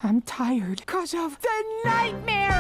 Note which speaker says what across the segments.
Speaker 1: I'm tired because of the nightmare.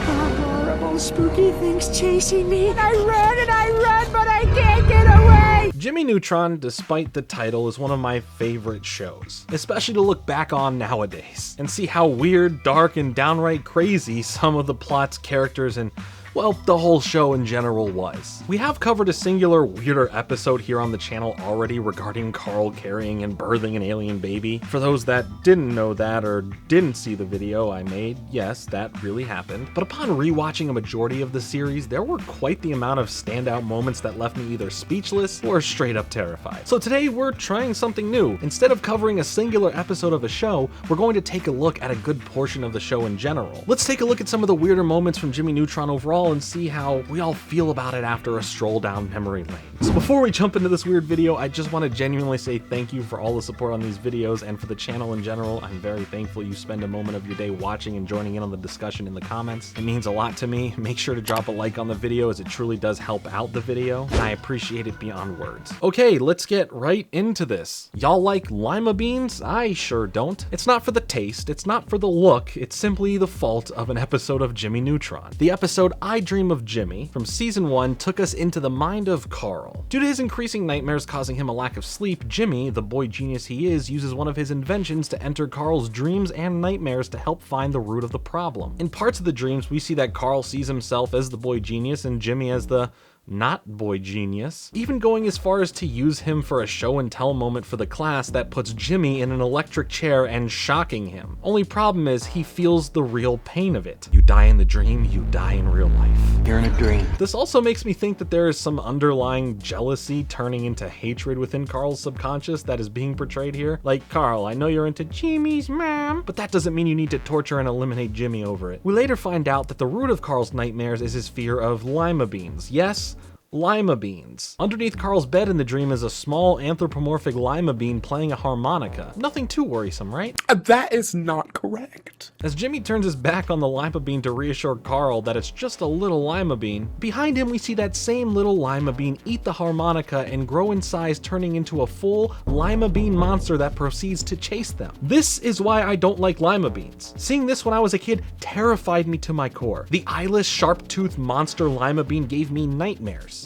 Speaker 1: Horrible, spooky things chasing me. And I run, but I can't get away.
Speaker 2: Jimmy Neutron, despite the title, is one of my favorite shows, especially to look back on nowadays and see how weird, dark, and downright crazy some of the plot's characters and, well, the whole show in general was. We have covered a singular weirder episode here on the channel already regarding Carl carrying and birthing an alien baby. For those that didn't know that or didn't see the video I made, yes, that really happened. But upon rewatching a majority of the series, there were quite the amount of standout moments that left me either speechless or straight up terrified. So today we're trying something new. Instead of covering a singular episode of a show, we're going to take a look at a good portion of the show in general. Let's take a look at some of the weirder moments from Jimmy Neutron overall and see how we all feel about it after a stroll down memory lane. So before we jump into this weird video, I just want to genuinely say thank you for all the support on these videos and for the channel in general. I'm very thankful you spend a moment of your day watching and joining in on the discussion in the comments. It means a lot to me. Make sure to drop a like on the video as it truly does help out the video, and I appreciate it beyond words. Okay, let's get right into this. Y'all like lima beans? I sure don't. It's not for the taste, it's not for the look, it's simply the fault of an episode of Jimmy Neutron. The episode I Dream of Jimmy from season 1 took us into the mind of Carl. Due to his increasing nightmares causing him a lack of sleep, Jimmy, the boy genius he is, uses one of his inventions to enter Carl's dreams and nightmares to help find the root of the problem. In parts of the dreams, we see that Carl sees himself as the boy genius and Jimmy as the not boy genius, even going as far as to use him for a show and tell moment for the class that puts Jimmy in an electric chair and shocking him. Only problem is he feels the real pain of it. You die in the dream, you die in real life.
Speaker 1: You're in a dream.
Speaker 2: This also makes me think that there is some underlying jealousy turning into hatred within Carl's subconscious that is being portrayed here. Like, Carl, I know you're into Jimmy's mom, but that doesn't mean you need to torture and eliminate Jimmy over it. We later find out that the root of Carl's nightmares is his fear of lima beans. Yes, lima beans. Underneath Carl's bed in the dream is a small anthropomorphic lima bean playing a harmonica. Nothing too worrisome, right?
Speaker 3: That is not correct.
Speaker 2: As Jimmy turns his back on the lima bean to reassure Carl that it's just a little lima bean, behind him we see that same little lima bean eat the harmonica and grow in size, turning into a full lima bean monster that proceeds to chase them. This is why I don't like lima beans. Seeing this when I was a kid terrified me to my core. The eyeless, sharp-toothed monster lima bean gave me nightmares.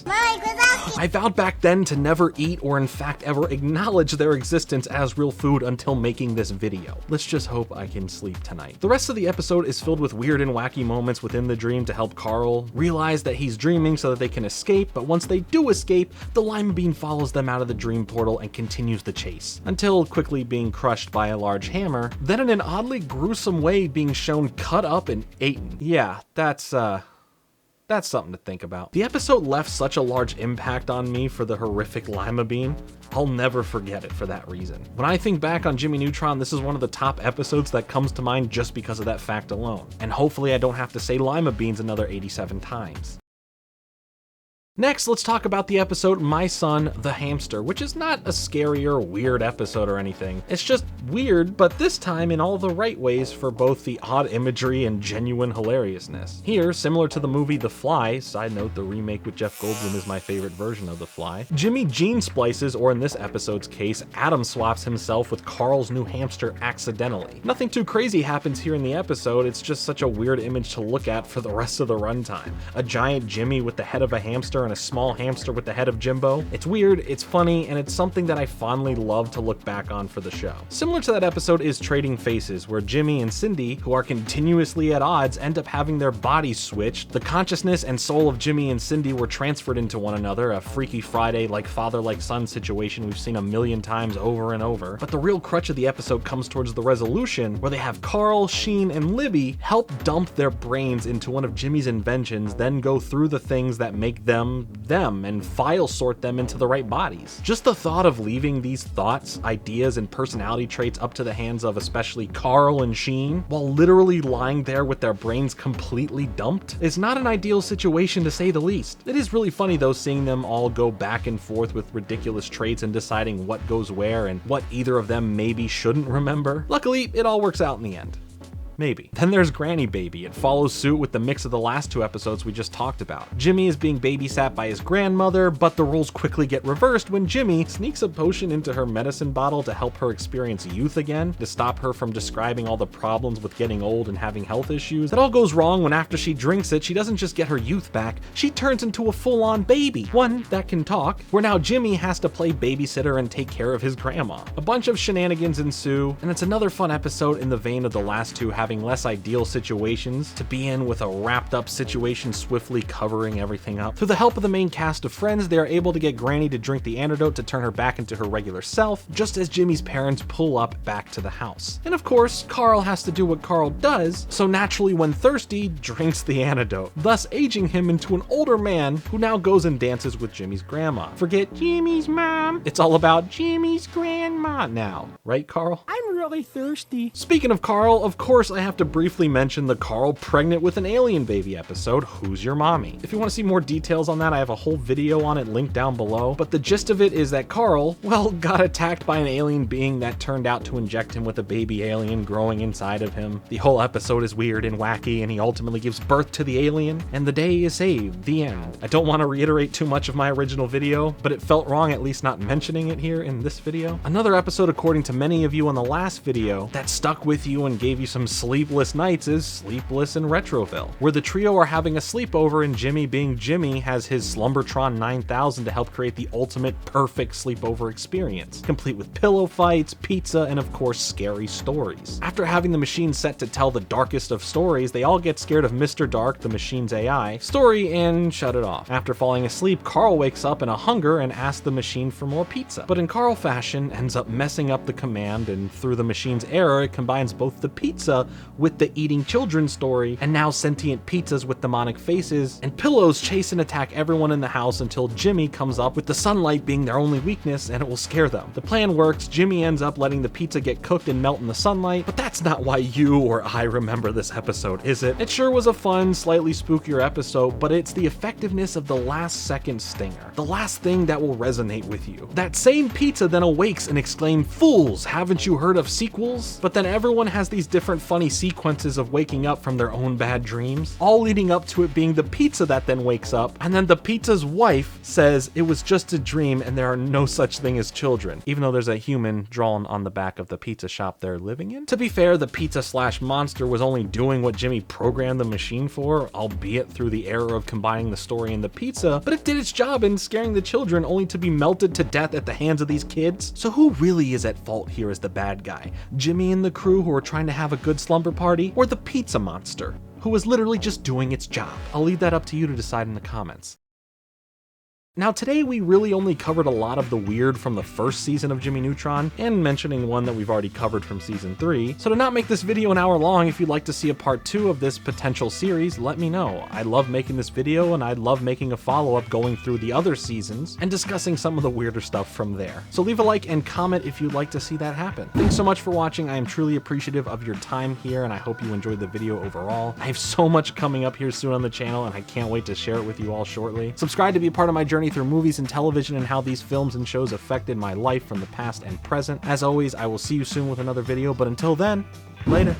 Speaker 2: I vowed back then to never eat or in fact ever acknowledge their existence as real food until making this video. Let's just hope I can sleep tonight. The rest of the episode is filled with weird and wacky moments within the dream to help Carl realize that he's dreaming so that they can escape, but once they do escape, the lima bean follows them out of the dream portal and continues the chase, until quickly being crushed by a large hammer, then in an oddly gruesome way being shown cut up and eaten. Yeah, that's something to think about. The episode left such a large impact on me for the horrific lima bean. I'll never forget it for that reason. When I think back on Jimmy Neutron, this is one of the top episodes that comes to mind just because of that fact alone. And hopefully I don't have to say lima beans another 87 times. Next, let's talk about the episode My Son, the Hamster, which is not a scary or weird episode or anything. It's just weird, but this time in all the right ways for both the odd imagery and genuine hilariousness. Here, similar to the movie The Fly, side note, the remake with Jeff Goldblum is my favorite version of The Fly, Jimmy gene splices, or in this episode's case, Adam swaps himself with Carl's new hamster accidentally. Nothing too crazy happens here in the episode, it's just such a weird image to look at for the rest of the runtime. A giant Jimmy with the head of a hamster and a small hamster with the head of Jimbo. It's weird, it's funny, and it's something that I fondly love to look back on for the show. Similar to that episode is Trading Faces, where Jimmy and Cindy, who are continuously at odds, end up having their bodies switched. The consciousness and soul of Jimmy and Cindy were transferred into one another, a Freaky Friday like father like son situation we've seen a million times over and over. But the real crutch of the episode comes towards the resolution, where they have Carl, Sheen, and Libby help dump their brains into one of Jimmy's inventions, then go through the things that make them and file sort them into the right bodies. Just the thought of leaving these thoughts, ideas, and personality traits up to the hands of especially Carl and Sheen, while literally lying there with their brains completely dumped, is not an ideal situation to say the least. It is really funny though seeing them all go back and forth with ridiculous traits and deciding what goes where and what either of them maybe shouldn't remember. Luckily, it all works out in the end. Maybe. Then there's Granny Baby. It follows suit with the mix of the last 2 episodes we just talked about. Jimmy is being babysat by his grandmother, but the roles quickly get reversed when Jimmy sneaks a potion into her medicine bottle to help her experience youth again, to stop her from describing all the problems with getting old and having health issues. That all goes wrong when after she drinks it, she doesn't just get her youth back, she turns into a full-on baby, one that can talk, where now Jimmy has to play babysitter and take care of his grandma. A bunch of shenanigans ensue, and it's another fun episode in the vein of the last 2, having less ideal situations to be in, with a wrapped up situation swiftly covering everything up. Through the help of the main cast of friends, they are able to get Granny to drink the antidote to turn her back into her regular self, just as Jimmy's parents pull up back to the house. And of course, Carl has to do what Carl does, so naturally when thirsty, drinks the antidote, thus aging him into an older man who now goes and dances with Jimmy's grandma. Forget Jimmy's mom, it's all about Jimmy's grandma now. Right, Carl?
Speaker 1: I'm really thirsty.
Speaker 2: Speaking of Carl, of course I have to briefly mention the Carl pregnant with an alien baby episode, Who's Your Mommy? If you want to see more details on that, I have a whole video on it linked down below, but the gist of it is that Carl, well, got attacked by an alien being that turned out to inject him with a baby alien growing inside of him. The whole episode is weird and wacky, and he ultimately gives birth to the alien, and the day is saved. The end. I don't want to reiterate too much of my original video, but it felt wrong at least not mentioning it here in this video. Another episode, according to many of you in the last video, that stuck with you and gave you some sleepless nights is Sleepless in Retroville, where the trio are having a sleepover and Jimmy, being Jimmy, has his Slumbertron 9000 to help create the ultimate perfect sleepover experience, complete with pillow fights, pizza, and of course scary stories. After having the machine set to tell the darkest of stories, they all get scared of Mr. Dark, the machine's AI, story and shut it off. After falling asleep, Carl wakes up in a hunger and asks the machine for more pizza, but in Carl fashion ends up messing up the command, and through the machine's error it combines both the pizza with the eating children story, and now sentient pizzas with demonic faces, and pillows chase and attack everyone in the house until Jimmy comes up with the sunlight being their only weakness and it will scare them. The plan works, Jimmy ends up letting the pizza get cooked and melt in the sunlight, but that's not why you or I remember this episode, is it? It sure was a fun, slightly spookier episode, but it's the effectiveness of the last second stinger, the last thing that will resonate with you. That same pizza then awakes and exclaims, "Fools, haven't you heard of sequels?" But then everyone has these different funny sequences of waking up from their own bad dreams, all leading up to it being the pizza that then wakes up, and then the pizza's wife says it was just a dream and there are no such thing as children, even though there's a human drawn on the back of the pizza shop they're living in. To be fair, the pizza/monster was only doing what Jimmy programmed the machine for, albeit through the error of combining the story and the pizza, but it did its job in scaring the children only to be melted to death at the hands of these kids. So who really is at fault here as the bad guy? Jimmy and the crew who are trying to have a good slumber party, or the pizza monster, who was literally just doing its job? I'll leave that up to you to decide in the comments. Now today we really only covered a lot of the weird from the first season of Jimmy Neutron, and mentioning one that we've already covered from season 3. So to not make this video an hour long, if you'd like to see a part 2 of this potential series, let me know. I love making this video and I'd love making a follow-up going through the other seasons and discussing some of the weirder stuff from there. So leave a like and comment if you'd like to see that happen. Thanks so much for watching. I am truly appreciative of your time here and I hope you enjoyed the video overall. I have so much coming up here soon on the channel and I can't wait to share it with you all shortly. Subscribe to be a part of my journey through movies and television and how these films and shows affected my life from the past and present. As always, I will see you soon with another video, but until then, later.